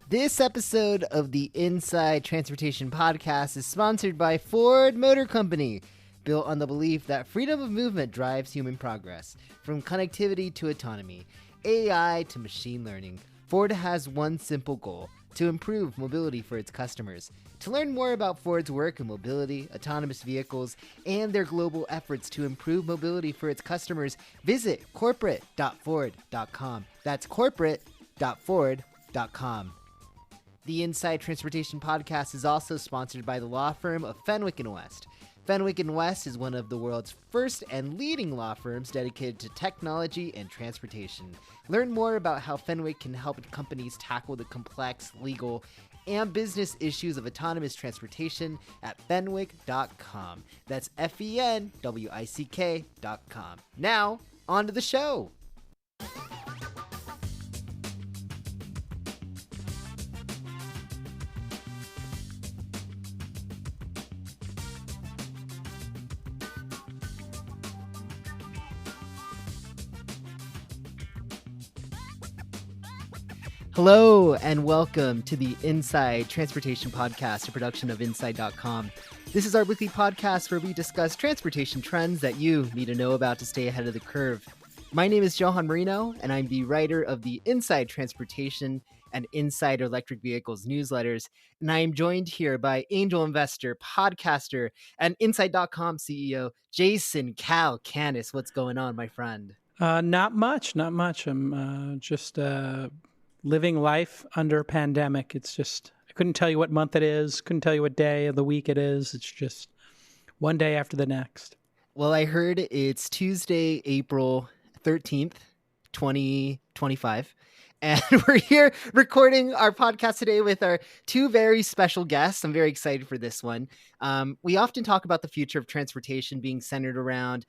This episode of the Inside Transportation Podcast is sponsored by Ford Motor Company, built on the belief that freedom of movement drives human progress. From connectivity to autonomy, AI to machine learning, Ford has one simple goal: to improve mobility for its customers. To learn more about Ford's work in mobility, autonomous vehicles, and their global efforts to improve mobility for its customers, visit corporate.ford.com. That's corporate.ford.com. The Inside Transportation Podcast is also sponsored by the law firm of Fenwick & West. Fenwick & West is one of the world's first and leading law firms dedicated to technology and transportation. Learn more about how Fenwick can help companies tackle the complex legal and business issues of autonomous transportation at fenwick.com. That's FENWICK.com. Now, on to the show. Hello and welcome to the Inside Transportation Podcast, a production of Inside.com. This is our weekly podcast where we discuss transportation trends that you need to know about to stay ahead of the curve. My name is Johan Moreno, and I'm the writer of the Inside Transportation and Inside Electric Vehicles newsletters, and I am joined here by angel investor, podcaster, and Inside.com CEO, Jason Calacanis. What's going on, my friend? Not much. I'm just living life under pandemic. It's just, I couldn't tell you what month it is, couldn't tell you what day of the week it is. It's just one day after the next. Well, I heard it's Tuesday, April 13th, 2025. And we're here recording our podcast today with our two very special guests. I'm very excited for this one. We often talk about the future of transportation being centered around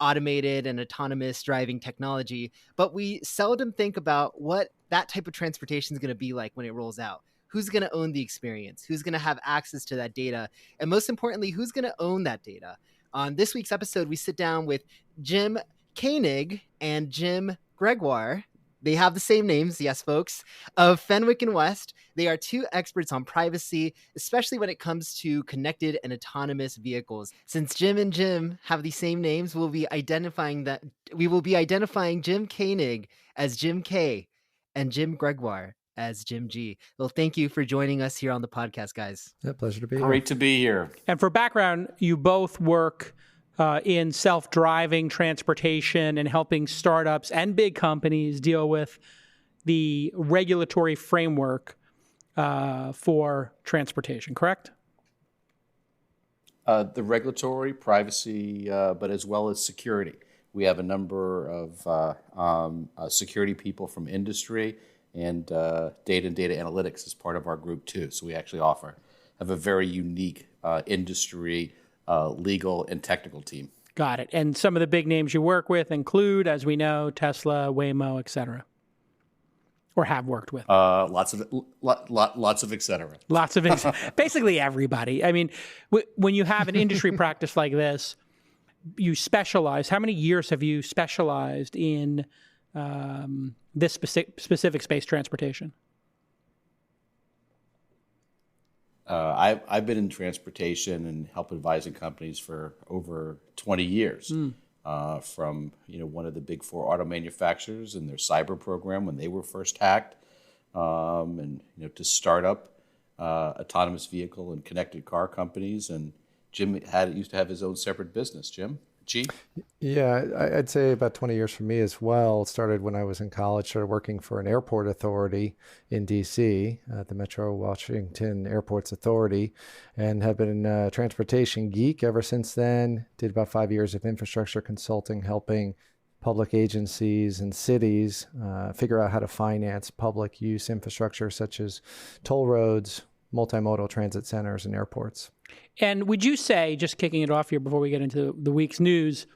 automated and autonomous driving technology, but we seldom think about what that type of transportation is going to be like when it rolls out. Who's going to own the experience? Who's going to have access to that data? And most importantly, who's going to own that data? On this week's episode, we sit down with Jim Koenig and Jim Gregoire. They have the same names, yes, folks, of Fenwick & West. They are two experts on privacy, especially when it comes to connected and autonomous vehicles. Since Jim and Jim have the same names, we will be identifying Jim Koenig as Jim K and Jim Gregoire as Jim G. Well, thank you for joining us here on the podcast, guys. Yeah, pleasure to be here. Great to be here. And for background, you both work in self-driving transportation and helping startups and big companies deal with the regulatory framework for transportation, correct? The regulatory, privacy, but as well as security. We have a number of security people from industry and data analytics as part of our group too. So we actually have a very unique industry, legal, and technical team. Got it. And some of the big names you work with include, as we know, Tesla, Waymo, et cetera, or have worked with. Lots of et cetera. Basically everybody. I mean, when you have an industry practice like this, you specialize. How many years have you specialized in this specific space transportation? I've been in transportation and help advising companies for over 20 years. From one of the big four auto manufacturers and their cyber program when they were first hacked, and to start up autonomous vehicle and connected car companies. And Jim used to have his own separate business. Jim G. Yeah, I'd say about 20 years for me as well. Started when I was in college, started working for an airport authority in D.C., the Metro Washington Airports Authority, and have been a transportation geek ever since then. Did about 5 years of infrastructure consulting, helping public agencies and cities figure out how to finance public use infrastructure such as toll roads, multimodal transit centers, and airports. And would you say, just kicking it off here before we get into the week's news,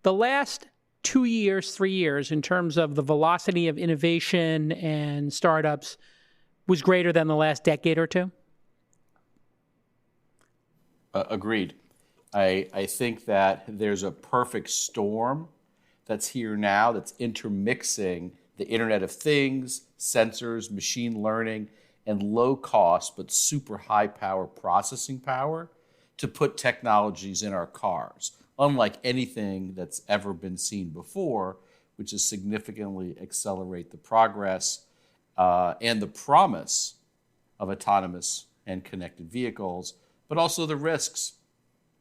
the last 2 years, 3 years, in terms of the velocity of innovation and startups, was greater than the last decade or two? Agreed. I think that there's a perfect storm that's here now that's intermixing the Internet of Things, sensors, machine learning, and low cost but super high power processing power to put technologies in our cars, unlike anything that's ever been seen before, which is significantly accelerate the progress and the promise of autonomous and connected vehicles, but also the risks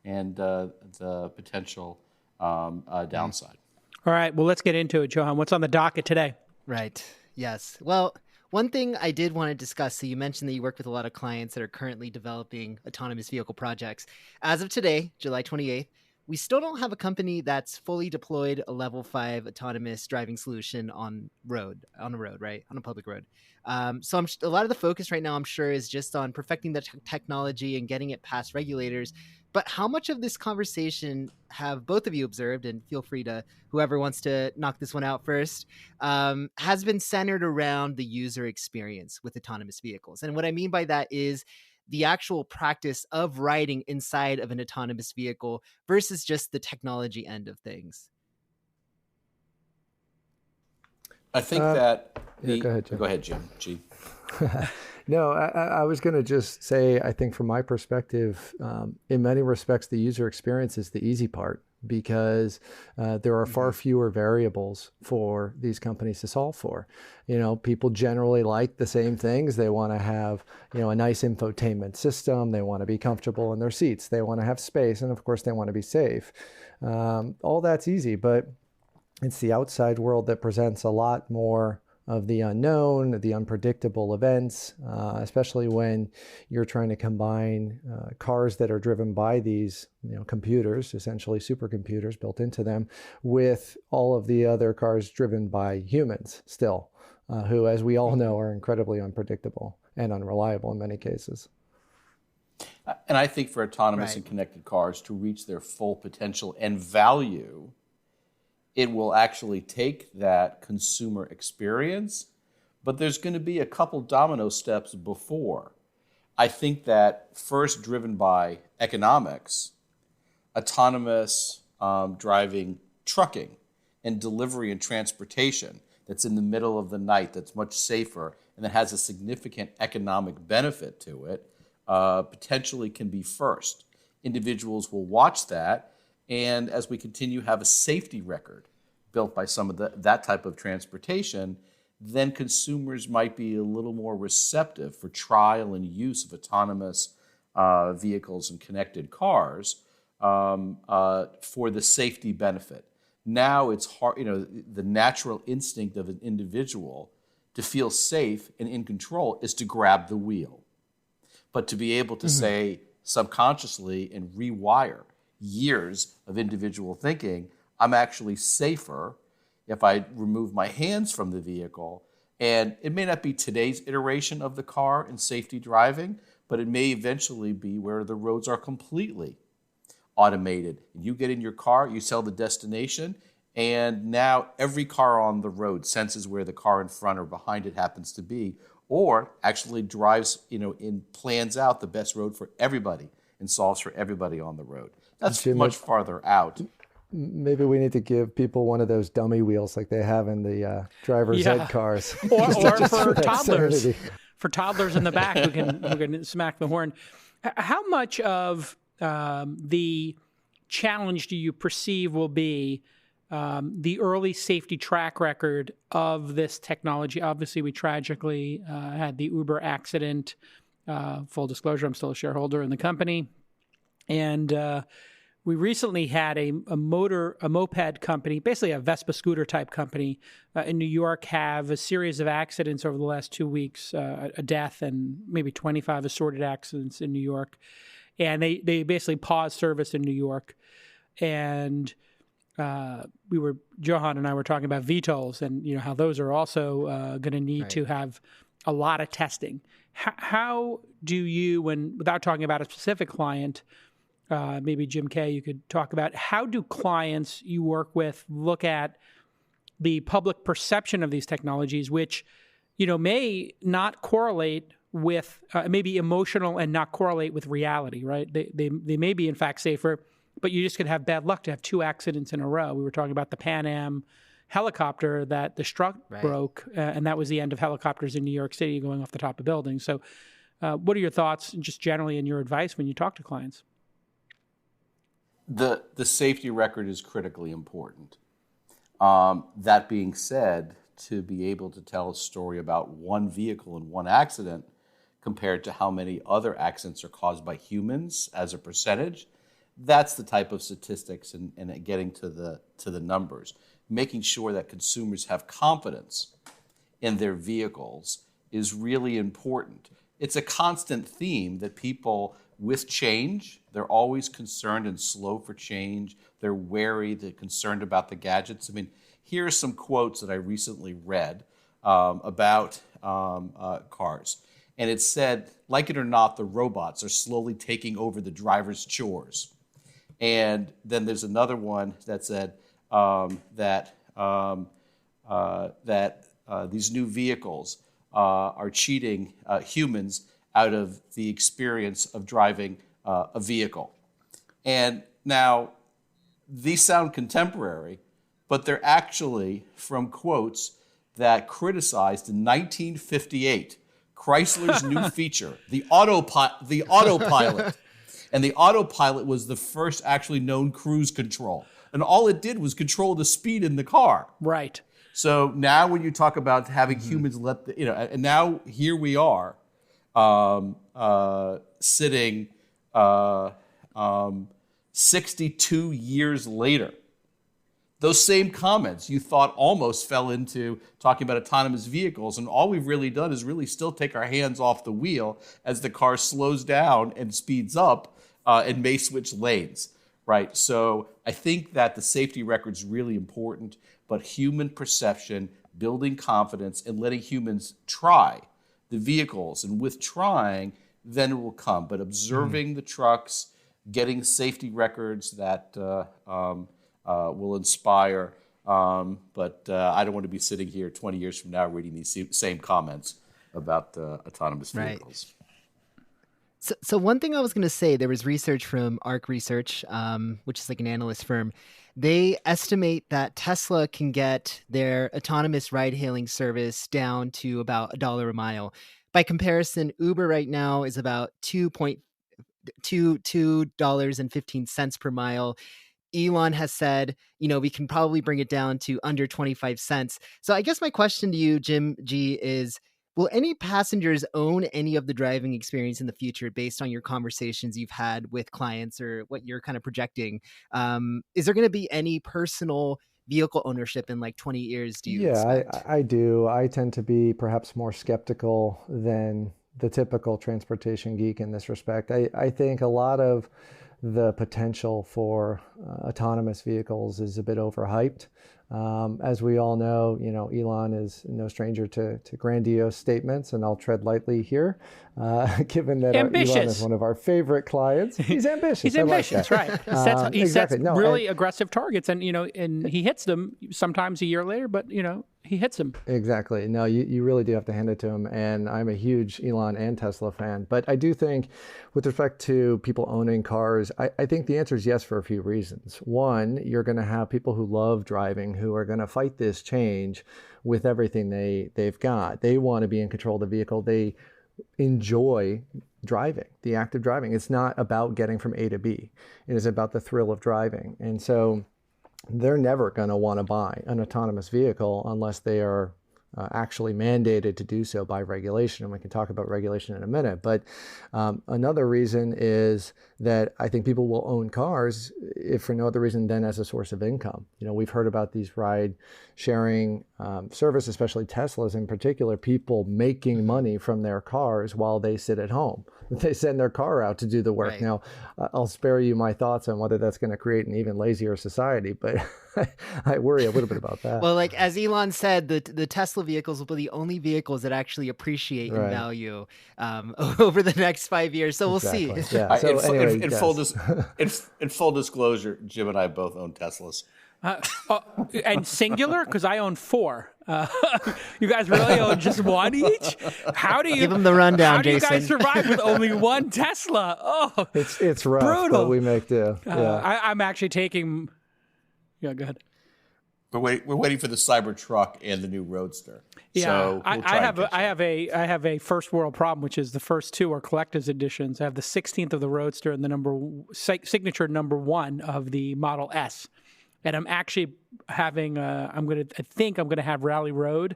and the potential downside. All right, well, let's get into it, Johan. What's on the docket today? Right. Yes. Well, one thing I did want to discuss, so you mentioned that you work with a lot of clients that are currently developing autonomous vehicle projects. As of today, July 28th, we still don't have a company that's fully deployed a level 5 autonomous driving solution on a road, right? On a public road. So a lot of the focus right now, I'm sure, is just on perfecting the technology and getting it past regulators. But how much of this conversation have both of you observed, and feel free to, whoever wants to knock this one out first, has been centered around the user experience with autonomous vehicles? And what I mean by that is the actual practice of riding inside of an autonomous vehicle versus just the technology end of things. I think that... Go ahead, Jim. Go ahead, Jim. G. No, I was going to just say, I think from my perspective, in many respects, the user experience is the easy part, because there are far fewer variables for these companies to solve for. People generally like the same things. They want to have, a nice infotainment system. They want to be comfortable in their seats. They want to have space. And of course, they want to be safe. All that's easy, but it's the outside world that presents a lot more of the unknown, the unpredictable events, especially when you're trying to combine cars that are driven by these computers, essentially supercomputers built into them, with all of the other cars driven by humans still, who, as we all know, are incredibly unpredictable and unreliable in many cases. And I think for autonomous and connected cars to reach their full potential and value, it will actually take that consumer experience, but there's going to be a couple domino steps before. I think that first, driven by economics, autonomous driving, trucking, and delivery and transportation that's in the middle of the night, that's much safer, and that has a significant economic benefit to it, potentially can be first. Individuals will watch that, and as we continue have a safety record built by some of that type of transportation, then consumers might be a little more receptive for trial and use of autonomous vehicles and connected cars for the safety benefit. Now it's hard, the natural instinct of an individual to feel safe and in control is to grab the wheel. But to be able to say subconsciously and rewire years of individual thinking, I'm actually safer if I remove my hands from the vehicle. And it may not be today's iteration of the car in safety driving, but it may eventually be where the roads are completely automated. You get in your car, you tell the destination, and now every car on the road senses where the car in front or behind it happens to be, or actually drives, and plans out the best road for everybody and solves for everybody on the road. That's much farther out. Maybe we need to give people one of those dummy wheels like they have in the driver's ed cars. Or for toddlers. For toddlers in the back who can smack the horn. How much of the challenge do you perceive will be the early safety track record of this technology? Obviously, we tragically had the Uber accident. Full disclosure, I'm still a shareholder in the company. And we recently had a moped company, basically a Vespa scooter type company in New York, have a series of accidents over the last 2 weeks, a death and maybe 25 assorted accidents in New York. And they basically paused service in New York. And Johan and I were talking about VTOLs and how those are also going to need to have a lot of testing. How do you, without talking about a specific client, maybe Jim Kay, you could talk about, how do clients you work with look at the public perception of these technologies, which, may not correlate with, may be emotional and not correlate with reality, right? They may be in fact safer, but you just could have bad luck to have 2 accidents in a row. We were talking about the Pan Am helicopter that the strut broke, and that was the end of helicopters in New York City going off the top of buildings. So what are your thoughts just generally and your advice when you talk to clients? The safety record is critically important. That being said, to be able to tell a story about one vehicle and one accident compared to how many other accidents are caused by humans as a percentage, that's the type of statistics and getting to the numbers. Making sure that consumers have confidence in their vehicles is really important. It's a constant theme that people with change, they're always concerned and slow for change. They're wary, they're concerned about the gadgets. I mean, here are some quotes that I recently read about cars. And it said, like it or not, the robots are slowly taking over the driver's chores. And then there's another one that said that these new vehicles are cheating humans out of the experience of driving a vehicle. And now, these sound contemporary, but they're actually from quotes that criticized in 1958 Chrysler's new feature, the autopilot. And the autopilot was the first actually known cruise control. And all it did was control the speed in the car. Right. So now when you talk about having humans let the, and now here we are sitting 62 years later. Those same comments you thought almost fell into talking about autonomous vehicles, and all we've really done is really still take our hands off the wheel as the car slows down and speeds up and may switch lanes, right? So I think that the safety record is really important, but human perception, building confidence, and letting humans try the vehicles, and with trying, then it will come. But observing the trucks, getting safety records that will inspire. But I don't want to be sitting here 20 years from now reading these same comments about autonomous vehicles. Right. So one thing I was going to say, there was research from ARC Research, which is like an analyst firm. They estimate that Tesla can get their autonomous ride-hailing service down to about $1 a mile. By comparison, Uber right now is about $2.15 per mile. Elon has said, we can probably bring it down to under 25 cents. So I guess my question to you, Jim G, is, will any passengers own any of the driving experience in the future based on your conversations you've had with clients or what you're kind of projecting? Is there going to be any personal vehicle ownership in like 20 years, do you expect? I do. I tend to be perhaps more skeptical than the typical transportation geek in this respect. I think a lot of the potential for autonomous vehicles is a bit overhyped. As we all know, Elon is no stranger to grandiose statements, and I'll tread lightly here, given that Elon is one of our favorite clients. He's ambitious. He's ambitious, right? He sets really aggressive targets, and and he hits them sometimes a year later, but he hits them. Exactly. No, you really do have to hand it to him. And I'm a huge Elon and Tesla fan. But I do think with respect to people owning cars, I think the answer is yes for a few reasons. One, you're going to have people who love driving who are going to fight this change with everything they've got. They want to be in control of the vehicle. They enjoy driving, the act of driving. It's not about getting from A to B. It is about the thrill of driving. And so they're never going to want to buy an autonomous vehicle unless they are actually mandated to do so by regulation. And we can talk about regulation in a minute. But another reason is that I think people will own cars if for no other reason than as a source of income. We've heard about these ride sharing service, especially Teslas in particular, people making money from their cars while they sit at home. They send their car out to do the work. Right. Now, I'll spare you my thoughts on whether that's going to create an even lazier society, but I worry a little bit about that. Well, like as Elon said, the Tesla vehicles will be the only vehicles that actually appreciate in value over the next 5 years. So we'll see. Yeah. So anyway, in full disclosure, Jim and I both own Teslas. And singular? Because I own 4. You guys really own just one each? How do you give them the rundown, Jason? How do you guys survive with only one Tesla? Oh, it's rough, brutal. but we make do. I'm actually taking. Yeah, go ahead. We're waiting for the Cybertruck and the new Roadster. Yeah, So I have a first world problem, which is the first two are collector's editions. I have the 16th of the Roadster and the signature number 1 of the Model S. And I'm actually having I think I'm gonna have Rally Road,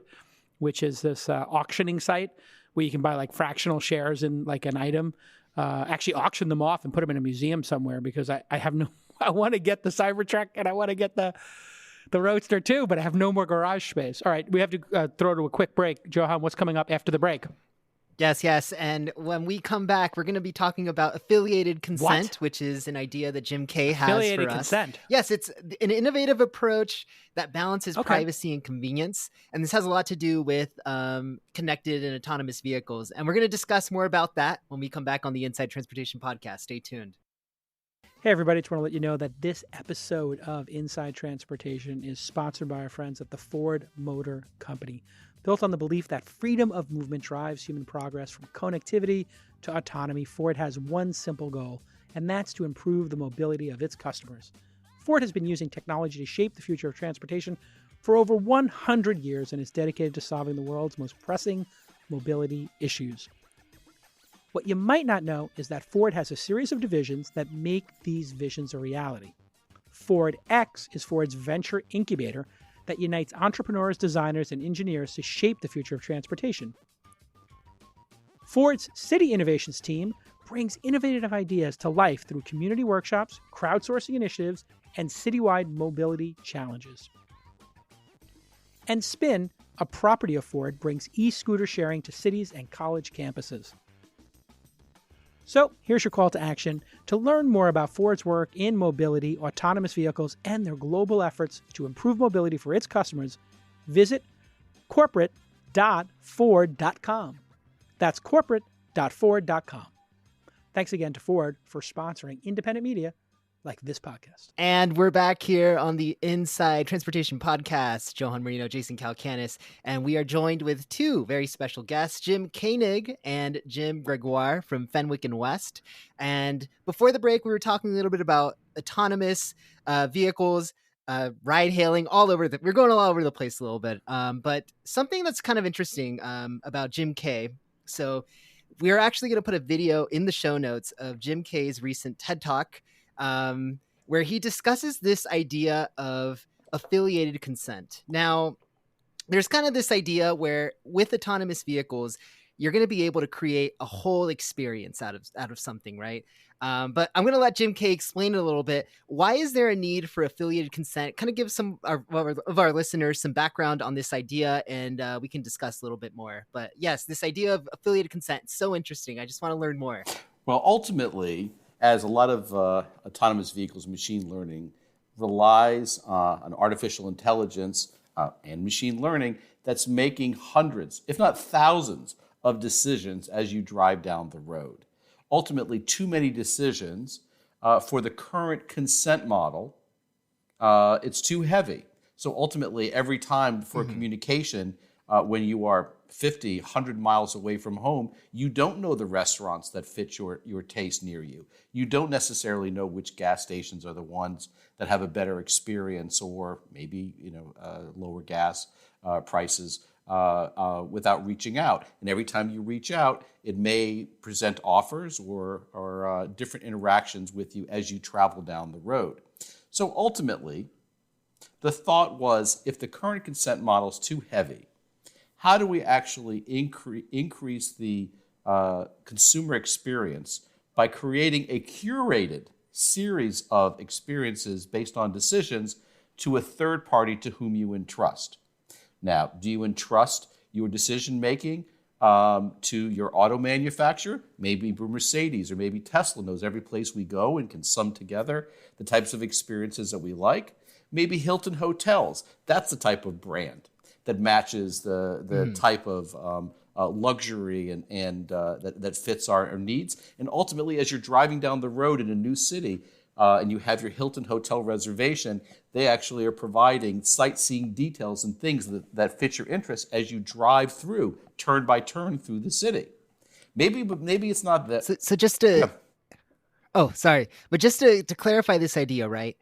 which is this auctioning site where you can buy like fractional shares in like an item. Actually auction them off and put them in a museum somewhere, because I want to get the Cybertruck and I want to get the Roadster too, but I have no more garage space. All right, we have to throw to a quick break. Johan, what's coming up after the break? Yes. And when we come back, we're going to be talking about affiliated consent, which is an idea that Jim Kay has affiliated for us. Consent. Yes, it's an innovative approach that balances privacy and convenience. And this has a lot to do with connected and autonomous vehicles. And we're going to discuss more about that when we come back on the Inside Transportation podcast. Stay tuned. Hey, everybody. Just want to let you know that this episode of Inside Transportation is sponsored by our friends at the Ford Motor Company. Built on the belief that freedom of movement drives human progress from connectivity to autonomy, Ford has one simple goal, and that's to improve the mobility of its customers. Ford has been using technology to shape the future of transportation for over 100 years and is dedicated to solving the world's most pressing mobility issues. What you might not know is that Ford has a series of divisions that make these visions a reality. Ford X is Ford's venture incubator that unites entrepreneurs, designers, and engineers to shape the future of transportation. Ford's City Innovations team brings innovative ideas to life through community workshops, crowdsourcing initiatives, and citywide mobility challenges. And Spin, a property of Ford, brings e-scooter sharing to cities and college campuses. So here's your call to action. To learn more about Ford's work in mobility, autonomous vehicles, and their global efforts to improve mobility for its customers, visit corporate.ford.com. That's corporate.ford.com. Thanks again to Ford for sponsoring independent media like this podcast. And we're back here on the Inside Transportation podcast. Johan, Moreno, Jason Calacanis, and we are joined with two very special guests, Jim Koenig and Jim Gregoire from Fenwick and West. And before the break, we were talking a little bit about autonomous vehicles, ride hailing, we're going all over the place a little bit. But something that's kind of interesting about Jim Kay. So we are actually going to put a video in the show notes of Jim Kay's recent TED Talk, where he discusses this idea of affiliated consent. Now, there's kind of this idea where with autonomous vehicles, you're going to be able to create a whole experience out of something, right? But I'm going to let Jim Kay explain it a little bit. Why is there a need for affiliated consent? Kind of give some of our listeners some background on this idea, and we can discuss a little bit more. But yes, this idea of affiliated consent is so interesting. I just want to learn more. Well, ultimately, as a lot of autonomous vehicles, machine learning relies on artificial intelligence and machine learning that's making hundreds, if not thousands, of decisions as you drive down the road. Ultimately, too many decisions for the current consent model, it's too heavy. So ultimately, every time for communication, when you are 50, 100 miles away from home, you don't know the restaurants that fit your taste near you. You don't necessarily know which gas stations are the ones that have a better experience, or maybe lower gas prices without reaching out. And every time you reach out, it may present offers or different interactions with you as you travel down the road. So ultimately, the thought was, if the current consent model is too heavy, how do we actually increase the consumer experience by creating a curated series of experiences based on decisions to a third party to whom you entrust? Now, do you entrust your decision-making to your auto manufacturer? Maybe Mercedes or maybe Tesla knows every place we go and can sum together the types of experiences that we like. Maybe Hilton Hotels, that's the type of brand that matches the type of luxury and that fits our needs. And ultimately, as you're driving down the road in a new city and you have your Hilton Hotel reservation, they actually are providing sightseeing details and things that fit your interests as you drive through, turn by turn through the city. Maybe it's not that. So just to, but just to clarify this idea, right?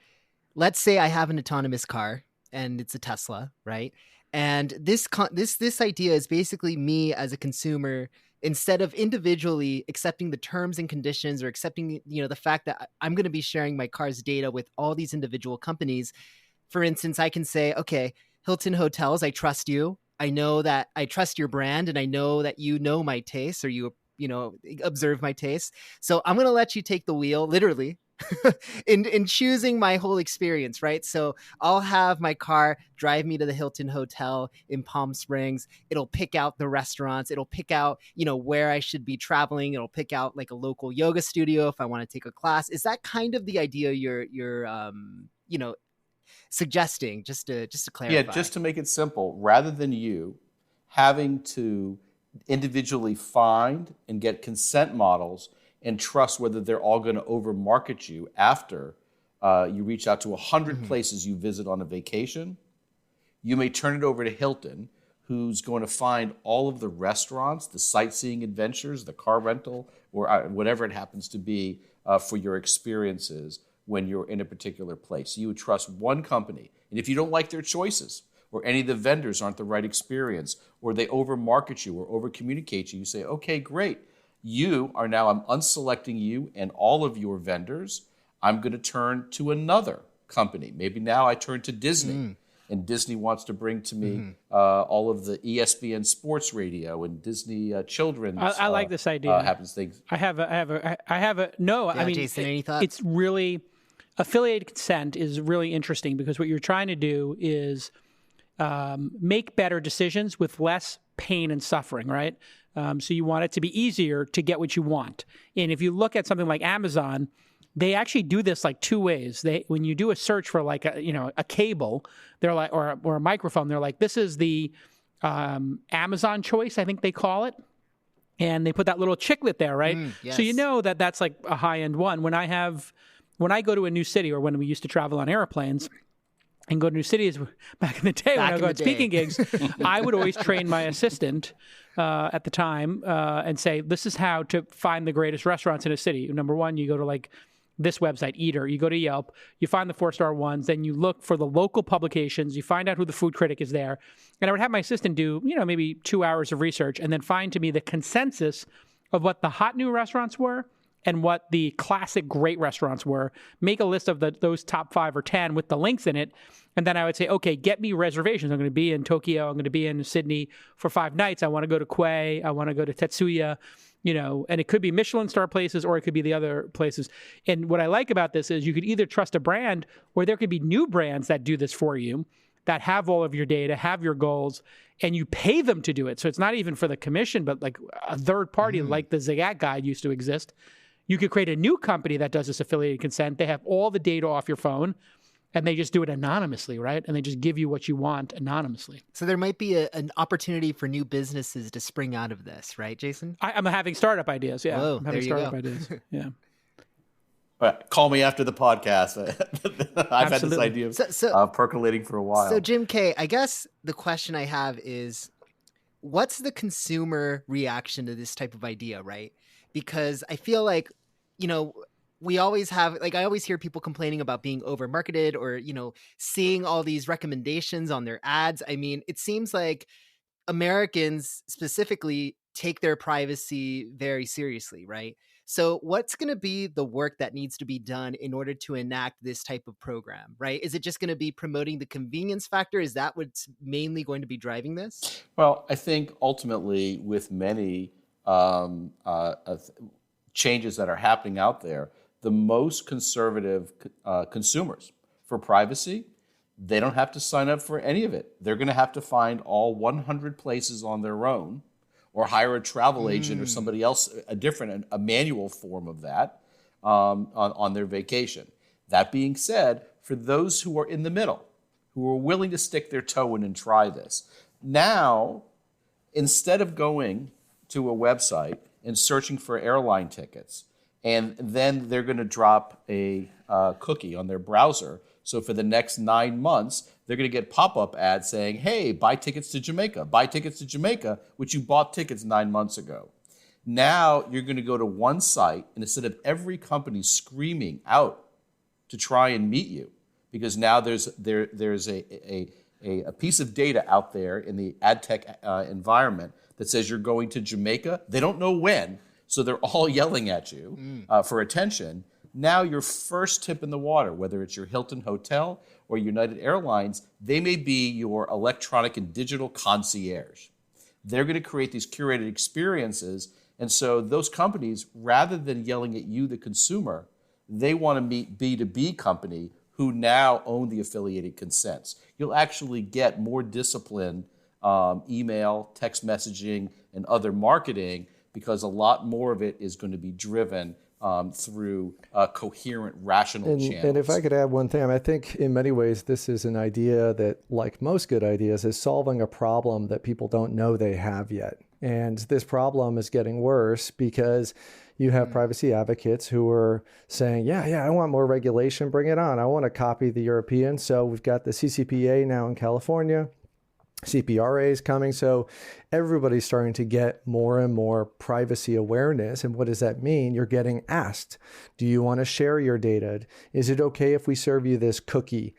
Let's say I have an autonomous car and it's a Tesla, right? And this idea is basically me as a consumer, instead of individually accepting the terms and conditions or accepting, the fact that I'm going to be sharing my car's data with all these individual companies. For instance, I can say, okay, Hilton Hotels, I trust you. I know that I trust your brand, and I know that you know my tastes, or you observe my tastes. So I'm going to let you take the wheel, literally, in choosing my whole experience, right? So I'll have my car drive me to the Hilton Hotel in Palm Springs. It'll pick out the restaurants. It'll pick out, where I should be traveling. It'll pick out like a local yoga studio if I want to take a class. Is that kind of the idea you're suggesting, just to clarify? Yeah, just to make it simple, rather than you having to individually find and get consent models and trust whether they're all going to over-market you after you reach out to 100 places you visit on a vacation, you may turn it over to Hilton, who's going to find all of the restaurants, the sightseeing adventures, the car rental, or whatever it happens to be for your experiences when you're in a particular place. You would trust one company. And if you don't like their choices, or any of the vendors aren't the right experience, or they over-market you or over-communicate you, you say, okay, great. I'm unselecting you and all of your vendors. I'm going to turn to another company. Maybe now I turn to Disney, and Disney wants to bring to me all of the ESPN sports radio and Disney children's. I like this idea. Happens things. No, yeah, I mean, Jason, any thoughts? It's really, affiliated consent is really interesting, because what you're trying to do is make better decisions with less pain and suffering, right? So you want it to be easier to get what you want. And if you look at something like Amazon, they actually do this like two ways. When you do a search for like a cable, they're like, or a microphone, they're like, this is the Amazon choice, I think they call it. And they put that little chiclet there, right? Yes. So you know that that's like a high-end one. When I go to a new city, or when we used to travel on airplanes and go to new cities back in the day, when I would go on speaking gigs, I would always train my assistant at the time and say, this is how to find the greatest restaurants in a city. Number one, you go to like this website, Eater. You go to Yelp, you find the 4-star ones, then you look for the local publications, you find out who the food critic is there. And I would have my assistant do, maybe 2 hours of research, and then find to me the consensus of what the hot new restaurants were and what the classic great restaurants were, make a list of those top 5 or 10 with the links in it. And then I would say, okay, get me reservations. I'm going to be in Tokyo. I'm going to be in Sydney for 5 nights. I want to go to Koei. I want to go to Tetsuya, and it could be Michelin star places, or it could be the other places. And what I like about this is you could either trust a brand, or there could be new brands that do this for you, that have all of your data, have your goals, and you pay them to do it. So it's not even for the commission, but like a third party, like the Zagat Guide used to exist. You could create a new company that does this affiliated consent. They have all the data off your phone, and they just do it anonymously, right? And they just give you what you want anonymously. So there might be an opportunity for new businesses to spring out of this, right, Jason? I'm having startup ideas, yeah. Whoa, I'm having there you startup go. ideas, yeah. All right, call me after the podcast. I've had this idea percolating for a while. So Jim K., I guess the question I have is, what's the consumer reaction to this type of idea, right? Because I feel like, we always have, like, I always hear people complaining about being over marketed, or, seeing all these recommendations on their ads. I mean, it seems like Americans specifically take their privacy very seriously, right? So what's going to be the work that needs to be done in order to enact this type of program, right? Is it just going to be promoting the convenience factor? Is that what's mainly going to be driving this? Well, I think ultimately with many changes that are happening out there, the most conservative consumers for privacy, they don't have to sign up for any of it. They're going to have to find all 100 places on their own, or hire a travel agent or somebody else, a manual form of that on their vacation. That being said, for those who are in the middle, who are willing to stick their toe in and try this, now, instead of going to a website and searching for airline tickets, and then they're going to drop a cookie on their browser. So for the next 9 months, they're going to get pop-up ads saying, hey, buy tickets to Jamaica, which you bought tickets 9 months ago. Now you're going to go to one site, and instead of every company screaming out to try and meet you, because now there's a piece of data out there in the ad tech environment that says you're going to Jamaica. They don't know when, so they're all yelling at you for attention. Now your first tip in the water, whether it's your Hilton Hotel or United Airlines, they may be your electronic and digital concierge. They're going to create these curated experiences. And so those companies, rather than yelling at you, the consumer, they want to meet B2B company who now own the affiliated consents. You'll actually get more disciplined email, text messaging, and other marketing, because a lot more of it is going to be driven through coherent, rational channels. And if I could add one thing, I think in many ways this is an idea that, like most good ideas, is solving a problem that people don't know they have yet. And this problem is getting worse because you have privacy advocates who are saying, yeah, I want more regulation, bring it on. I want to copy the Europeans. So we've got the CCPA now in California. CPRA is coming. So everybody's starting to get more and more privacy awareness. And what does that mean? You're getting asked, do you want to share your data? Is it okay if we serve you this cookie?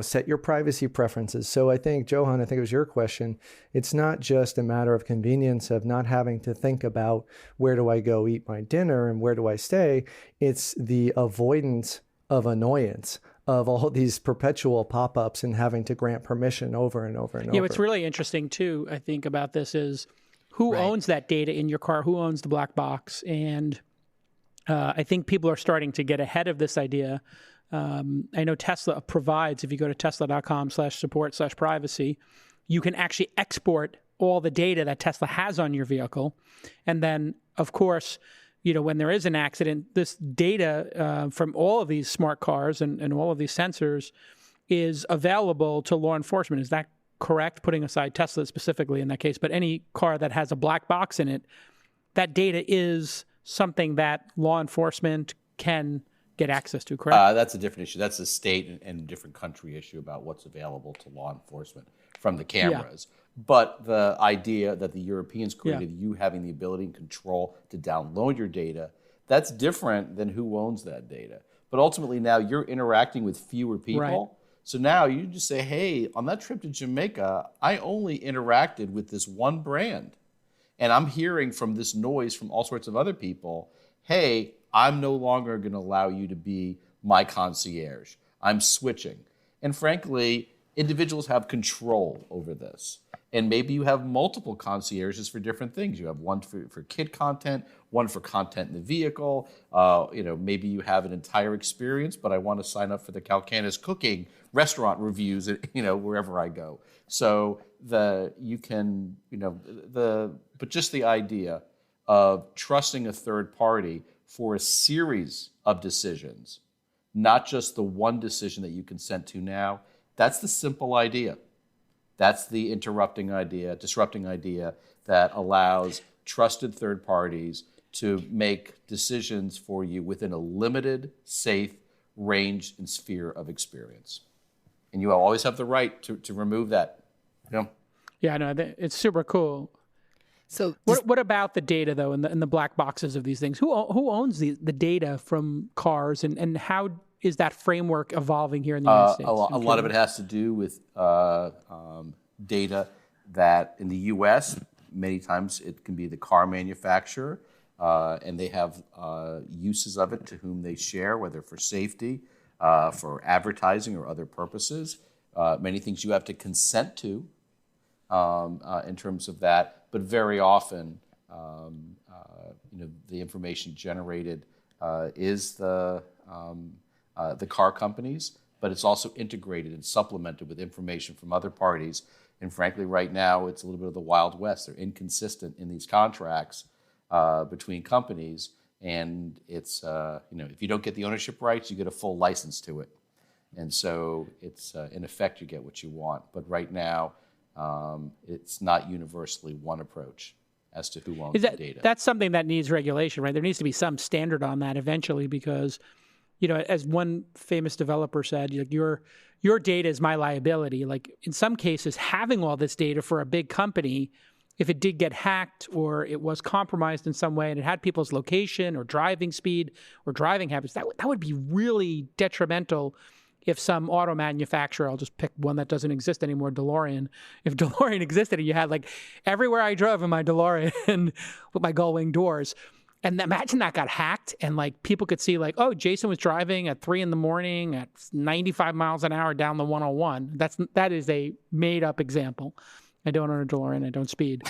Set your privacy preferences. So I think, Johan, I think it was your question. It's not just a matter of convenience of not having to think about where do I go eat my dinner and where do I stay? It's the avoidance of annoyance of all these perpetual pop-ups and having to grant permission over and over and over. Yeah, what's really interesting too, I think, about this is who owns that data in your car, who owns the black box. And I think people are starting to get ahead of this idea. I know Tesla provides, if you go to tesla.com/support/privacy, you can actually export all the data that Tesla has on your vehicle. And then, of course, when there is an accident, this data from all of these smart cars and all of these sensors is available to law enforcement. Is that correct? Putting aside Tesla specifically in that case, but any car that has a black box in it, that data is something that law enforcement can get access to, correct? That's a different issue. That's a state and different country issue about what's available to law enforcement from the cameras. Yeah. But the idea that the Europeans created, you having the ability and control to download your data, that's different than who owns that data. But ultimately now you're interacting with fewer people. Right. So now you just say, hey, on that trip to Jamaica, I only interacted with this one brand. And I'm hearing from this noise from all sorts of other people, hey, I'm no longer going to allow you to be my concierge. I'm switching. And frankly, individuals have control over this. And maybe you have multiple concierges for different things. You have one for kid content, one for content in the vehicle. Maybe you have an entire experience, but I want to sign up for the Calacanis cooking restaurant reviews, wherever I go. So but just the idea of trusting a third party for a series of decisions, not just the one decision that you consent to now, that's the simple idea. That's the disrupting idea that allows trusted third parties to make decisions for you within a limited, safe range and sphere of experience. And you always have the right to remove that. Yeah, I know. It's super cool. So what about the data, though, in the black boxes of these things? Who owns the data from cars, and how is that framework evolving here in the United States? A lot of it has to do with data that in the U.S., many times it can be the car manufacturer, and they have uses of it to whom they share, whether for safety, for advertising, or other purposes. Many things you have to consent to in terms of that, but very often, the information generated is the car companies, but it's also integrated and supplemented with information from other parties. And frankly, right now, it's a little bit of the Wild West. They're inconsistent in these contracts between companies. And it's, if you don't get the ownership rights, you get a full license to it. And so it's, in effect, you get what you want. But right now, it's not universally one approach as to who owns the data. That's something that needs regulation, right? There needs to be some standard on that eventually because, as one famous developer said, your data is my liability. Like in some cases, having all this data for a big company, if it did get hacked or it was compromised in some way and it had people's location or driving speed or driving habits, that would be really detrimental if some auto manufacturer, I'll just pick one that doesn't exist anymore, DeLorean. If DeLorean existed and you had like everywhere I drove in my DeLorean with my gull-wing doors, and imagine that got hacked and like people could see like, oh, Jason was driving at 3 a.m. at 95 miles an hour down the 101. That is a made up example. I don't own a DeLorean. I don't speed.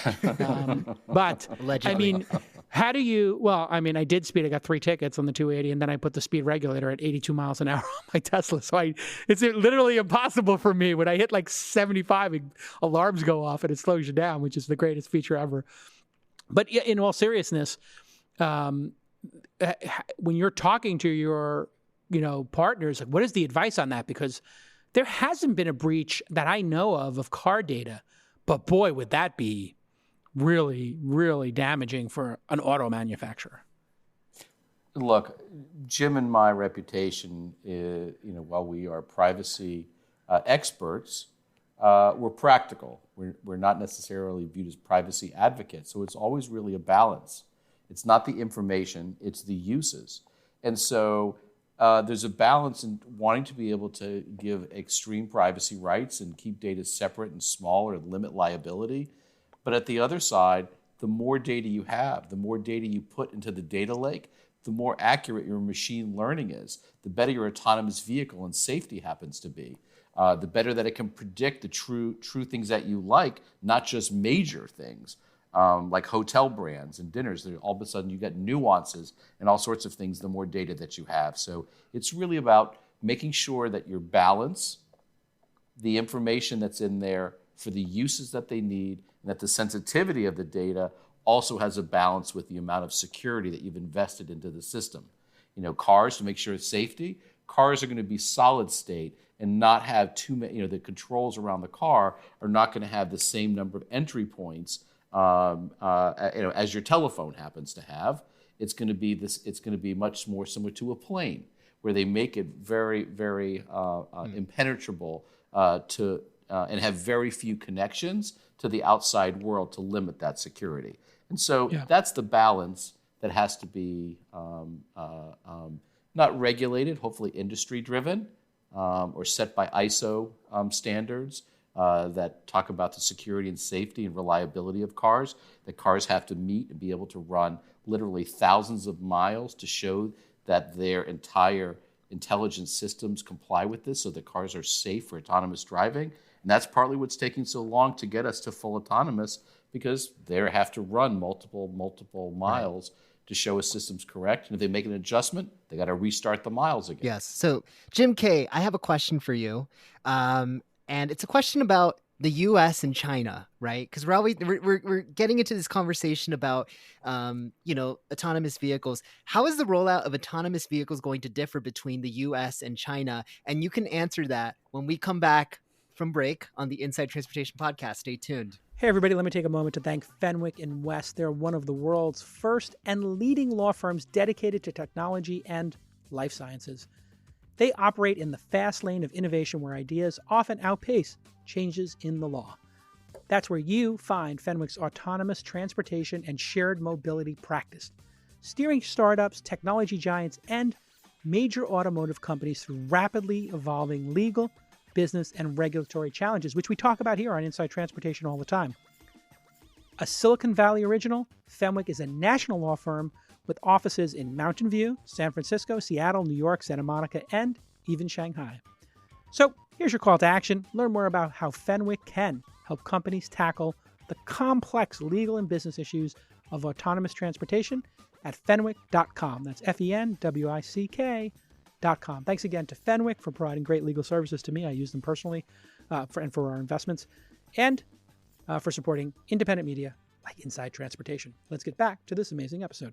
But Allegedly. I mean, how do you, well, I mean, I did speed. I got 3 tickets on the 280 and then I put the speed regulator at 82 miles an hour on my Tesla. So it's literally impossible for me. When I hit like 75, alarms go off and it slows you down, which is the greatest feature ever. But in all seriousness, when you're talking to your, partners, like what is the advice on that? Because there hasn't been a breach that I know of car data, but boy, would that be really, really damaging for an auto manufacturer. Look, Jim and my reputation is, while we are privacy experts, we're practical. We're not necessarily viewed as privacy advocates. So it's always really a balance. It's not the information, it's the uses. And so there's a balance in wanting to be able to give extreme privacy rights and keep data separate and small or limit liability. But at the other side, the more data you have, the more data you put into the data lake, the more accurate your machine learning is, the better your autonomous vehicle and safety happens to be. The better that it can predict the true things that you like, not just major things. Like hotel brands and dinners, all of a sudden you get nuances and all sorts of things the more data that you have. So it's really about making sure that you balance the information that's in there for the uses that they need, and that the sensitivity of the data also has a balance with the amount of security that you've invested into the system. Cars, to make sure it's safety, cars are going to be solid state and not have too many, the controls around the car are not going to have the same number of entry points as your telephone happens to have. It's going to be much more similar to a plane, where they make it very, very impenetrable and have very few connections to the outside world to limit that security. And so that's the balance that has to be not regulated, hopefully industry driven, or set by ISO standards. That talk about the security and safety and reliability of cars, that cars have to meet and be able to run literally thousands of miles to show that their entire intelligence systems comply with this, so that cars are safe for autonomous driving. And that's partly what's taking so long to get us to full autonomous, because they have to run multiple miles to show a system's correct. And if they make an adjustment, they got to restart the miles again. Yes. So, Jim K., I have a question for you. And it's a question about the U.S. and China, right? Because we're getting into this conversation about, autonomous vehicles. How is the rollout of autonomous vehicles going to differ between the U.S. and China? And you can answer that when we come back from break on the Inside Transportation Podcast. Stay tuned. Hey, everybody, let me take a moment to thank Fenwick & West. They're one of the world's first and leading law firms dedicated to technology and life sciences. They operate in the fast lane of innovation where ideas often outpace changes in the law. That's where you find Fenwick's autonomous transportation and shared mobility practice, steering startups, technology giants, and major automotive companies through rapidly evolving legal, business, and regulatory challenges, which we talk about here on Inside Transportation all the time. A Silicon Valley original, Fenwick is a national law firm with offices in Mountain View, San Francisco, Seattle, New York, Santa Monica, and even Shanghai. So here's your call to action. Learn more about how Fenwick can help companies tackle the complex legal and business issues of autonomous transportation at fenwick.com. That's FENWICK.com. Thanks again to Fenwick for providing great legal services to me. I use them personally for our investments, and for supporting independent media like Inside Transportation. Let's get back to this amazing episode.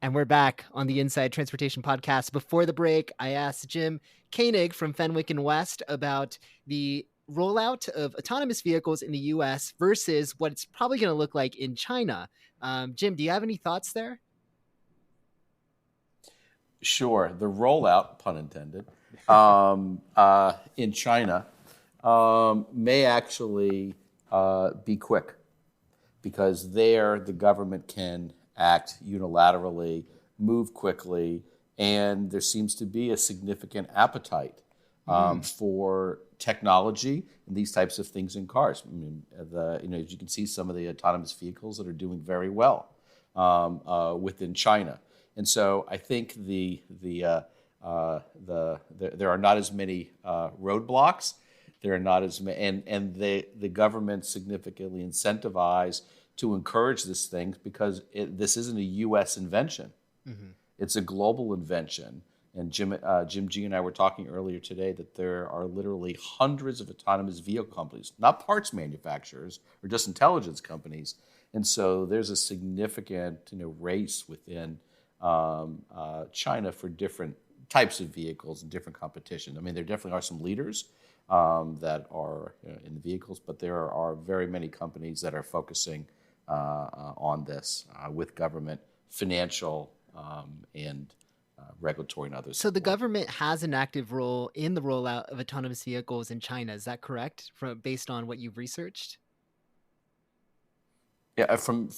And we're back on the Inside Transportation Podcast. Before the break, I asked Jim Koenig from Fenwick & West about the rollout of autonomous vehicles in the U.S. versus what it's probably going to look like in China. Jim, do you have any thoughts there? Sure. The rollout, pun intended, in China may actually be quick, because there the government can act unilaterally, move quickly, and there seems to be a significant appetite for technology and these types of things in cars. I mean, as you can see, some of the autonomous vehicles that are doing very well within China. And so I think there are not as many roadblocks. There are not as many, and the government significantly incentivized to encourage this thing because this isn't a U.S. invention. Mm-hmm. It's a global invention. And Jim G and I were talking earlier today that there are literally hundreds of autonomous vehicle companies, not parts manufacturers or just intelligence companies. And so there's a significant race within China for different types of vehicles and different competition. I mean, there definitely are some leaders that are in the vehicles, but there are very many companies that are focusing on this with government, financial, and regulatory and others. So the government has an active role in the rollout of autonomous vehicles in China. Is that correct? Based on what you've researched? Yeah, from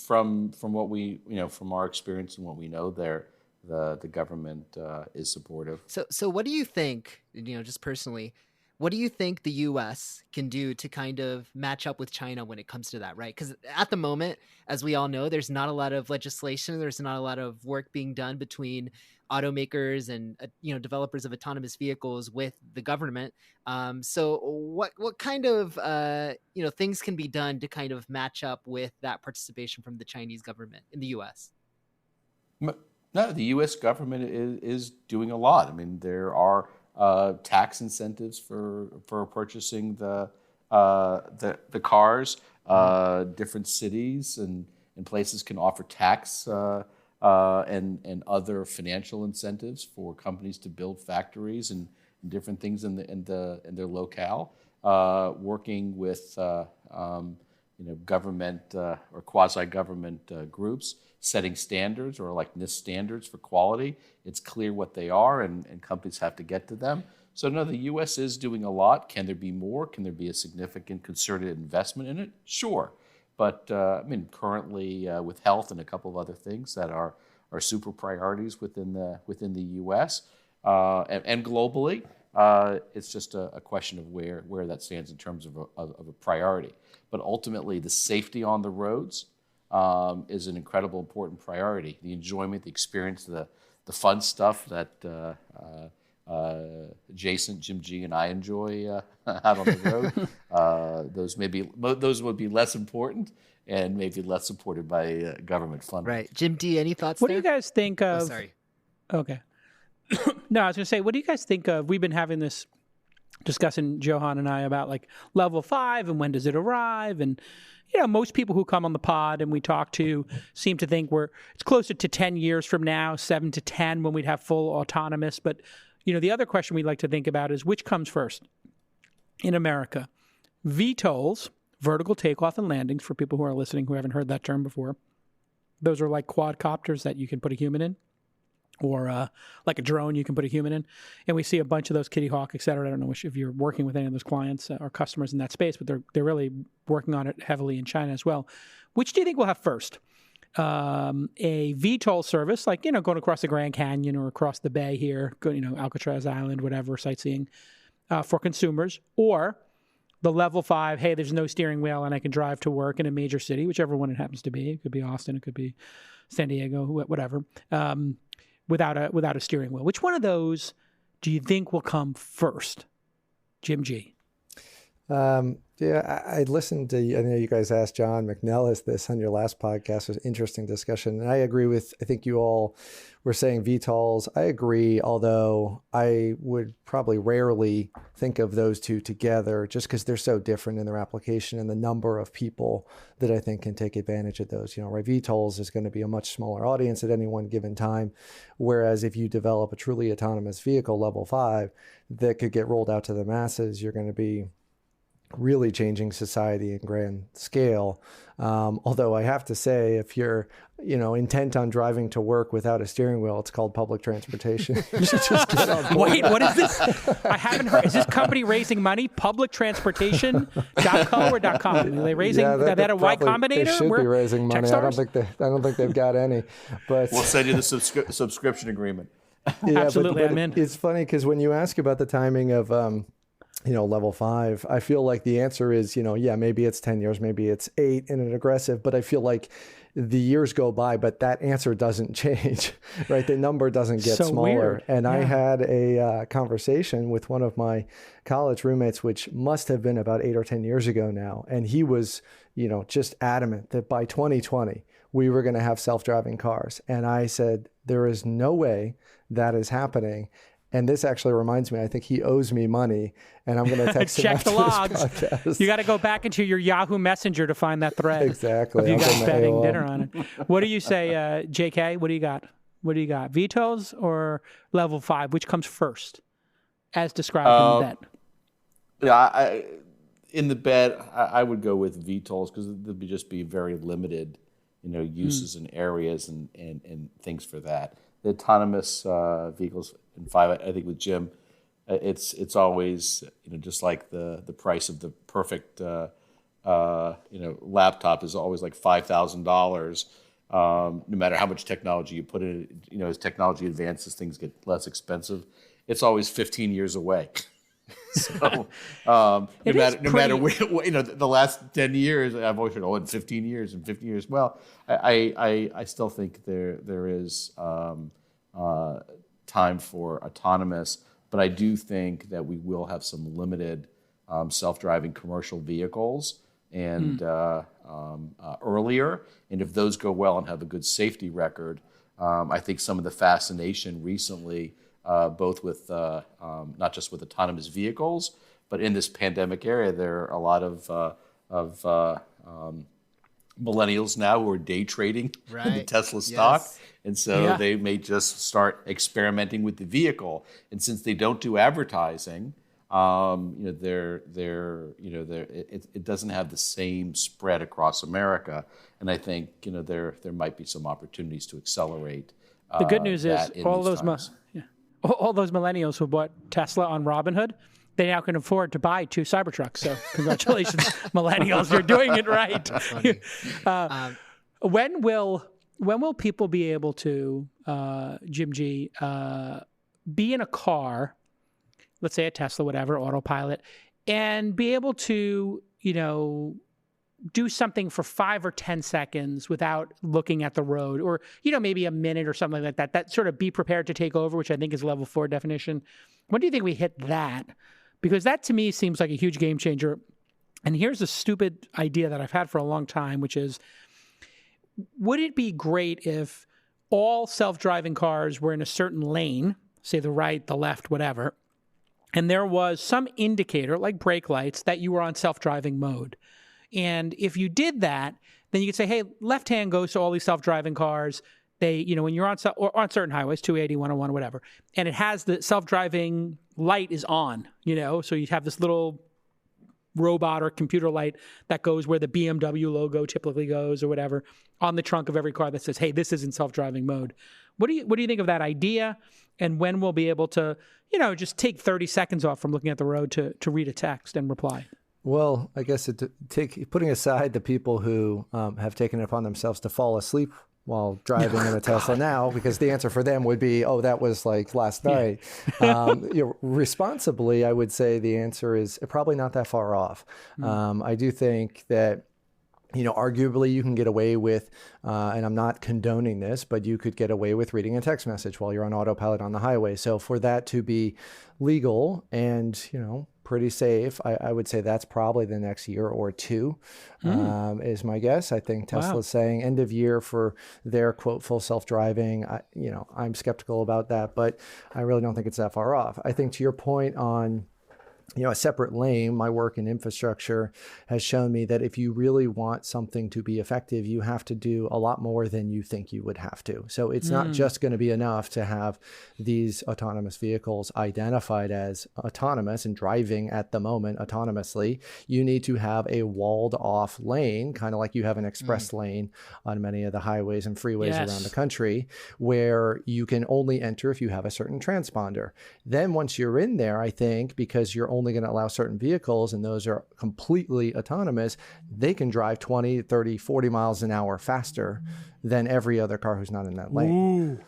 what we from our experience and what we know, the government is supportive. So what do you think? Just personally, what do you think the U.S. can do to kind of match up with China when it comes to that, right? Because at the moment, as we all know, there's not a lot of legislation. There's not a lot of work being done between automakers and developers of autonomous vehicles with the government. So what kind of things can be done to kind of match up with that participation from the Chinese government in the U.S.? No, the U.S. government is doing a lot. I mean, there are tax incentives for purchasing the cars. Different cities and places can offer tax and other financial incentives for companies to build factories and different things in their locale. Working with government or quasi-government groups, setting standards or like NIST standards for quality. It's clear what they are, and companies have to get to them. So no, the U.S. is doing a lot. Can there be more? Can there be a significant concerted investment in it? Sure. But currently with health and a couple of other things that are super priorities within the U.S. And globally, it's just a question of where that stands in terms of a priority. But ultimately, the safety on the roads is an incredible important priority. The enjoyment, the experience, the fun stuff that Jason, Jim G, and I enjoy out on the road. Those would be less important and maybe less supported by government funding. Right, Jim D, any thoughts? What do you guys think of? Oh, sorry. Okay. No, I was going to say, what do you guys think of? We've been having this discussing, Johan and I, about like level 5 and when does it arrive, and most people who come on the pod and we talk to seem to think it's closer to 10 years from now, 7 to 10 when we'd have full autonomous. But the other question we like to think about is which comes first in America? VTOLs, vertical takeoff and landings, for people who are listening who haven't heard that term before. Those are like quadcopters that you can put a human in, or like a drone you can put a human in. And we see a bunch of those, Kitty Hawk, et cetera. I don't know if you're working with any of those clients or customers in that space, but they're really working on it heavily in China as well. Which do you think we'll have first? A VTOL service, like, going across the Grand Canyon or across the bay here, Alcatraz Island, whatever, sightseeing for consumers, or the level 5, hey, there's no steering wheel and I can drive to work in a major city, whichever one it happens to be. It could be Austin, it could be San Diego, whatever, without a steering wheel. Which one of those do you think will come first? Jim G. Yeah, I listened to, I know you guys asked John McNellis this on your last podcast. It was an interesting discussion. And I agree with, I think you all were saying VTOLs. I agree, although I would probably rarely think of those two together just because they're so different in their application and the number of people that I think can take advantage of those. Right, VTOLs is going to be a much smaller audience at any one given time. Whereas if you develop a truly autonomous vehicle, level 5, that could get rolled out to the masses, you're going to be really changing society in grand scale. Although I have to say, if you're, intent on driving to work without a steering wheel, it's called public transportation. You should just get on board. Wait, what is this? I haven't heard. Is this company raising money? Publictransportation.co or .com? Are they raising? Are they a Y Combinator? They should be raising money. I don't think they've got any. But we'll send you the subscription agreement. Absolutely, I'm in. It's funny because when you ask about the timing of, level 5, I feel like the answer is, maybe it's 10 years, maybe it's 8 in an aggressive, but I feel like the years go by, but that answer doesn't change, right? The number doesn't get so smaller. Weird. And I had a conversation with one of my college roommates, which must have been about 8 or 10 years ago now. And he was, just adamant that by 2020, we were going to have self-driving cars. And I said, there is no way that is happening. And this actually reminds me, I think he owes me money, and I'm going to text him check after the logs. this podcast. You got to go back into your Yahoo Messenger to find that thread. Exactly. Of you guys spending dinner on it. What do you say, JK? What do you got? VTOLs or level 5? Which comes first, as described in the bet? Yeah, in the bet, I would go with VTOLs because there'd just be very limited, uses and areas and things for that. The autonomous vehicles in 5, I think with Jim, it's always just like the price of the perfect laptop is always like $5,000. No matter how much technology you put in it, as technology advances, things get less expensive. It's always 15 years away. So no matter where, the last 10 years, I've always heard, in 15 years and 15 years. Well, I still think there is time for autonomous, but I do think that we will have some limited self-driving commercial vehicles and earlier. And if those go well and have a good safety record, I think some of the fascination recently, both with not just with autonomous vehicles, but in this pandemic area, there are a lot of millennials now who are day trading in the Tesla stock. And so they may just start experimenting with the vehicle. And since they don't do advertising, it doesn't have the same spread across America. And I think, there might be some opportunities to accelerate. The good news is all those millennials who bought Tesla on Robinhood, they now can afford to buy 2 Cybertrucks. So congratulations, millennials, you're doing it right. When will people be able to, Jim G, be in a car, let's say a Tesla, whatever, autopilot, and be able to, do something for 5 or 10 seconds without looking at the road, or, maybe a minute or something like that, that sort of be prepared to take over, which I think is level 4 definition. When do you think we hit that? Because that to me seems like a huge game changer. And here's a stupid idea that I've had for a long time, which is, would it be great if all self-driving cars were in a certain lane, say the right, the left, whatever, and there was some indicator like brake lights that you were on self-driving mode? And if you did that, then you could say, hey, left hand goes to all these self-driving cars. They, when you're on certain highways, 280, 101, whatever, and it has the self-driving light is on, so you have this little robot or computer light that goes where the BMW logo typically goes or whatever on the trunk of every car that says, hey, this is in self-driving mode. What do you think of that idea? And when we'll be able to, just take 30 seconds off from looking at the road to read a text and reply? Well, I guess putting aside the people who have taken it upon themselves to fall asleep while driving in a Tesla now, because the answer for them would be, that was like last night. Responsibly, I would say the answer is probably not that far off. I do think that, arguably you can get away with, and I'm not condoning this, but you could get away with reading a text message while you're on autopilot on the highway. So for that to be legal and, pretty safe, I would say that's probably the next year or 2 is my guess. I think Tesla's saying end of year for their quote full self-driving. I'm skeptical about that, but I really don't think it's that far off. I think to your point on a separate lane, my work in infrastructure has shown me that if you really want something to be effective, you have to do a lot more than you think you would have to. So it's not just going to be enough to have these autonomous vehicles identified as autonomous and driving at the moment autonomously. You need to have a walled off lane, kind of like you have an express lane on many of the highways and freeways around the country, where you can only enter if you have a certain transponder. Then once you're in there, I think, because you're only going to allow certain vehicles, and those are completely autonomous, they can drive 20, 30, 40 miles an hour faster than every other car who's not in that lane.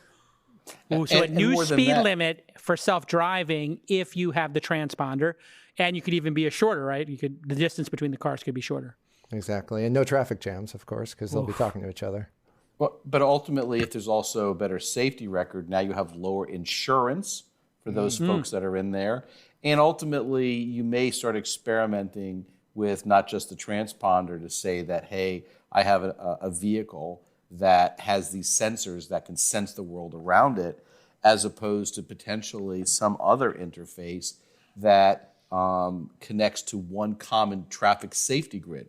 Ooh, so a And new more than speed that, limit for self-driving if you have the transponder, and you could even be a shorter, right? The distance between the cars could be shorter. Exactly. And no traffic jams, of course, because they'll be talking to each other. well, but ultimately, if there's also a better safety record, now you have lower insurance for those folks that are in there. And ultimately, you may start experimenting with not just the transponder to say that, hey, I have a vehicle that has these sensors that can sense the world around it, as opposed to potentially some other interface that connects to one common traffic safety grid.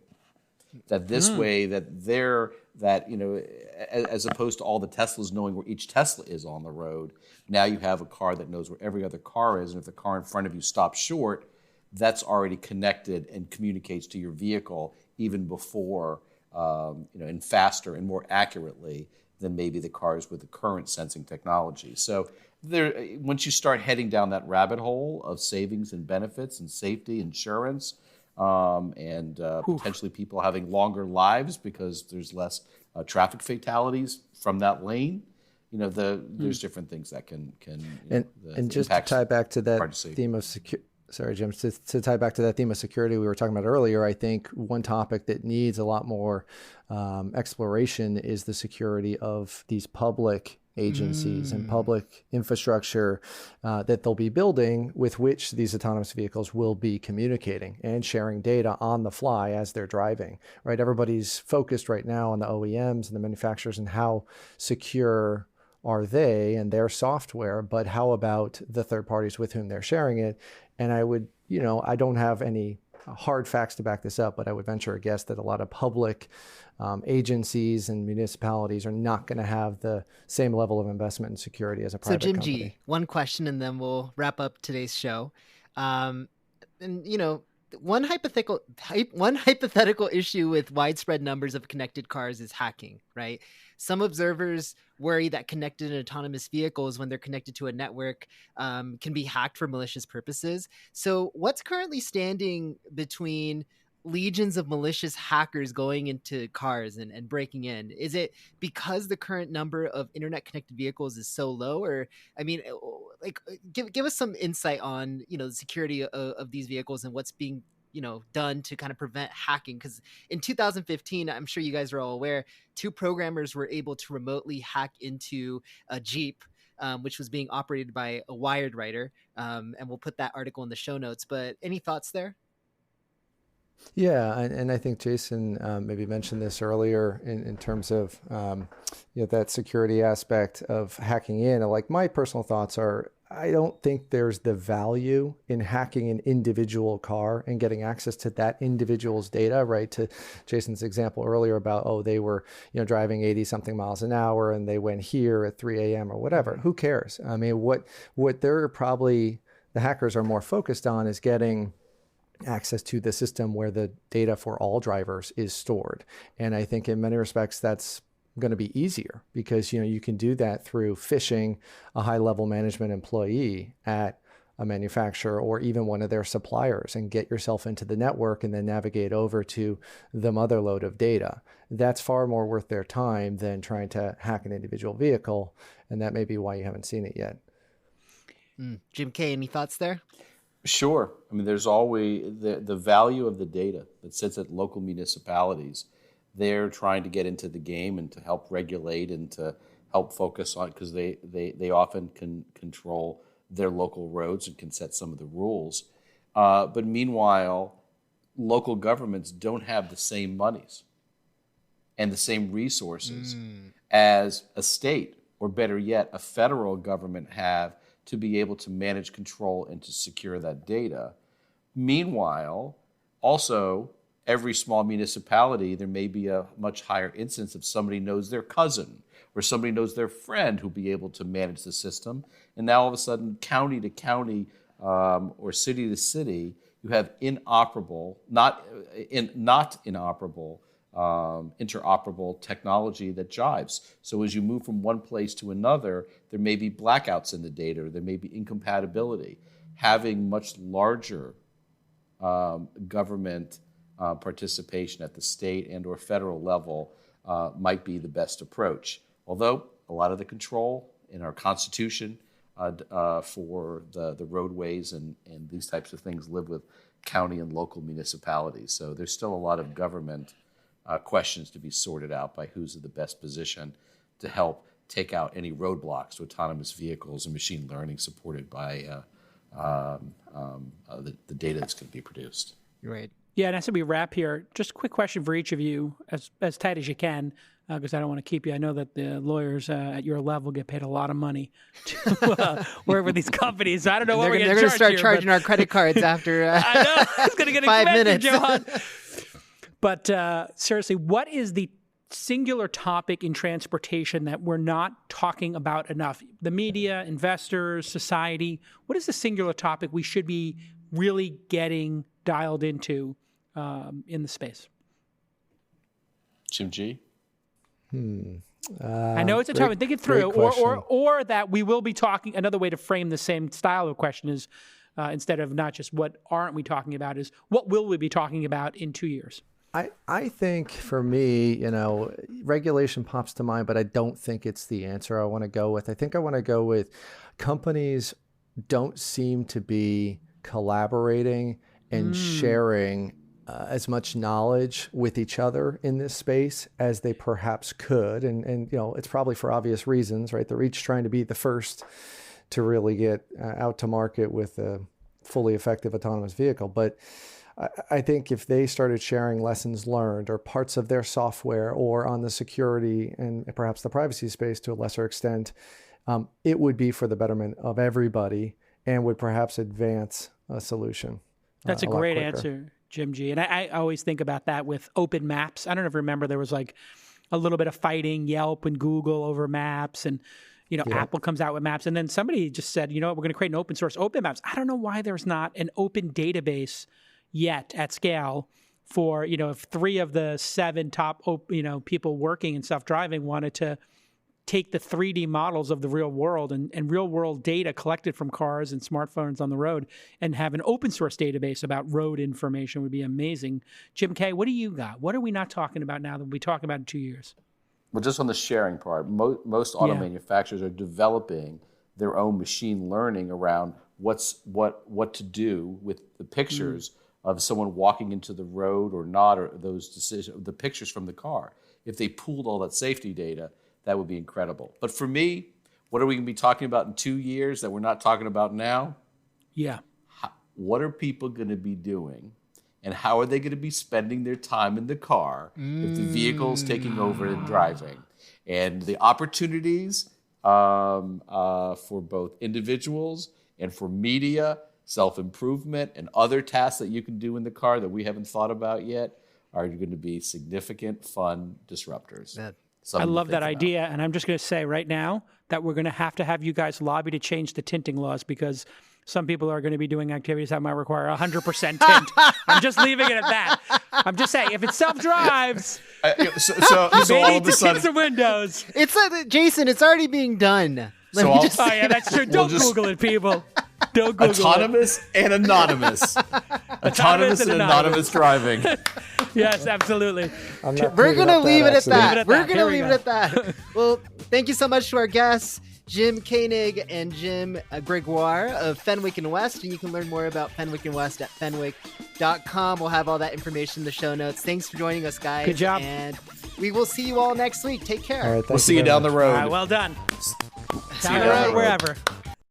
That this way as opposed to all the Teslas knowing where each Tesla is on the road, now you have a car that knows where every other car is, and if the car in front of you stops short, that's already connected and communicates to your vehicle even before, and faster and more accurately than maybe the cars with the current sensing technology. So once you start heading down that rabbit hole of savings and benefits and safety, insurance, and potentially people having longer lives because there's less traffic fatalities from that lane. There's different things that can and just to tie back to that theme of security. Sorry, Jim, to tie back to that theme of security we were talking about earlier, I think one topic that needs a lot more exploration is the security of these public agencies and public infrastructure that they'll be building, with which these autonomous vehicles will be communicating and sharing data on the fly as they're driving, right? Everybody's focused right now on the OEMs and the manufacturers and how secure are they and their software, but how about the third parties with whom they're sharing it? And I would, I don't have any hard facts to back this up, but I would venture a guess that a lot of public agencies and municipalities are not going to have the same level of investment in security as a private company. So, Jim G, one question, and then we'll wrap up today's show. One hypothetical issue with widespread numbers of connected cars is hacking, right? Some observers worry that connected and autonomous vehicles, when they're connected to a network, can be hacked for malicious purposes. So what's currently standing between legions of malicious hackers going into cars and breaking in? Is it because the current number of internet connected vehicles is so low? Or, give us some insight on, the security of these vehicles and what's being done to kind of prevent hacking. Because in 2015, I'm sure you guys are all aware, 2 programmers were able to remotely hack into a Jeep, which was being operated by a Wired writer. And we'll put that article in the show notes. But any thoughts there? Yeah, and I think Jason maybe mentioned this earlier in terms of that security aspect of hacking in. Like, my personal thoughts are, I don't think there's the value in hacking an individual car and getting access to that individual's data, right? To Jason's example earlier about, they were driving 80 something miles an hour and they went here at 3 a.m. or whatever. Who cares? I mean, what the hackers are more focused on is getting access to the system where the data for all drivers is stored. And I think in many respects, that's going to be easier because, you can do that through phishing a high level management employee at a manufacturer or even one of their suppliers and get yourself into the network and then navigate over to the mother load of data. That's far more worth their time than trying to hack an individual vehicle. And that may be why you haven't seen it yet. Jim K, any thoughts there? Sure. I mean, there's always the value of the data that sits at local municipalities. They're trying to get into the game and to help regulate and to help focus on, because they often can control their local roads and can set some of the rules. But meanwhile, local governments don't have the same monies and the same resources as a state, or better yet, a federal government have to be able to manage, control, and to secure that data. Meanwhile, also, every small municipality, there may be a much higher instance of somebody knows their cousin or somebody knows their friend who'll be able to manage the system. And now all of a sudden, county to county or city to city, you have interoperable technology that jives. So as you move from one place to another, there may be blackouts in the data, or there may be incompatibility. Having much larger government participation at the state and or federal level might be the best approach. Although a lot of the control in our Constitution for the roadways and these types of things live with county and local municipalities. So there's still a lot of government questions to be sorted out by who's in the best position to help take out any roadblocks to autonomous vehicles and machine learning supported by the data that's going to be produced. Right. Yeah, and as we wrap here, just a quick question for each of you, as tight as you can, because I don't want to keep you. I know that the lawyers at your level get paid a lot of money to work with these companies. So I don't know what we're going to charge. They're going to start here, charging our credit cards after I know. It's going to get 5 expensive, minutes. Johan. But seriously, what is the singular topic in transportation that we're not talking about enough? The media, investors, society. What is the singular topic we should be really getting dialed into in the space? Jim G? I know it's a tough one. Think it through. Or that we will be talking, another way to frame the same style of question is, instead of not just what aren't we talking about, is what will we be talking about in 2 years? I think for me, regulation pops to mind, but I don't think it's the answer I want to go with. I think I want to go with companies don't seem to be collaborating and sharing as much knowledge with each other in this space as they perhaps could. And it's probably for obvious reasons, right? They're each trying to be the first to really get out to market with a fully effective autonomous vehicle. But I think if they started sharing lessons learned or parts of their software or on the security and perhaps the privacy space to a lesser extent, it would be for the betterment of everybody and would perhaps advance a solution. That's a great answer, Jim G. And I always think about that with open maps. I don't know if you remember, there was like a little bit of fighting, Yelp and Google over maps, and Apple comes out with maps. And then somebody just said, we're going to create an open source open maps. I don't know why there's not an open database yet at scale for, if 3 of the 7 top, people working in self-driving wanted to take the 3D models of the real world and real world data collected from cars and smartphones on the road and have an open source database about road information would be amazing. Jim K., what do you got? What are we not talking about now that we'll be talking about in 2 years? Well, just on the sharing part, most auto manufacturers are developing their own machine learning around what to do with the pictures of someone walking into the road or not, or those decisions, the pictures from the car. If they pooled all that safety data, that would be incredible. But for me, what are we going to be talking about in 2 years that we're not talking about now? Yeah. What are people going to be doing, and how are they going to be spending their time in the car if the vehicle is taking over and driving? And the opportunities for both individuals and for media, self-improvement, and other tasks that you can do in the car that we haven't thought about yet are going to be significant, fun disruptors. Yeah. I love that idea, and I'm just going to say right now that we're going to have you guys lobby to change the tinting laws, because some people are going to be doing activities that might require 100% tint. I'm just leaving it at that. I'm just saying, if it self-drives, so they all need of a to sudden, tint the windows. It's Jason, it's already being done. Oh, yeah, that's true. Don't Google it, people. Don't Google autonomous and anonymous. Autonomous and anonymous driving. Yes, absolutely. We're going to leave it at that. We're going to leave it at that. Well, thank you so much to our guests, Jim Koenig and Jim Gregoire of Fenwick & West. And you can learn more about Fenwick & West at fenwick.com. We'll have all that information in the show notes. Thanks for joining us, guys. Good job. And we will see you all next week. Take care. All right, we'll see you down the road. All right, well done. See you down the road, wherever.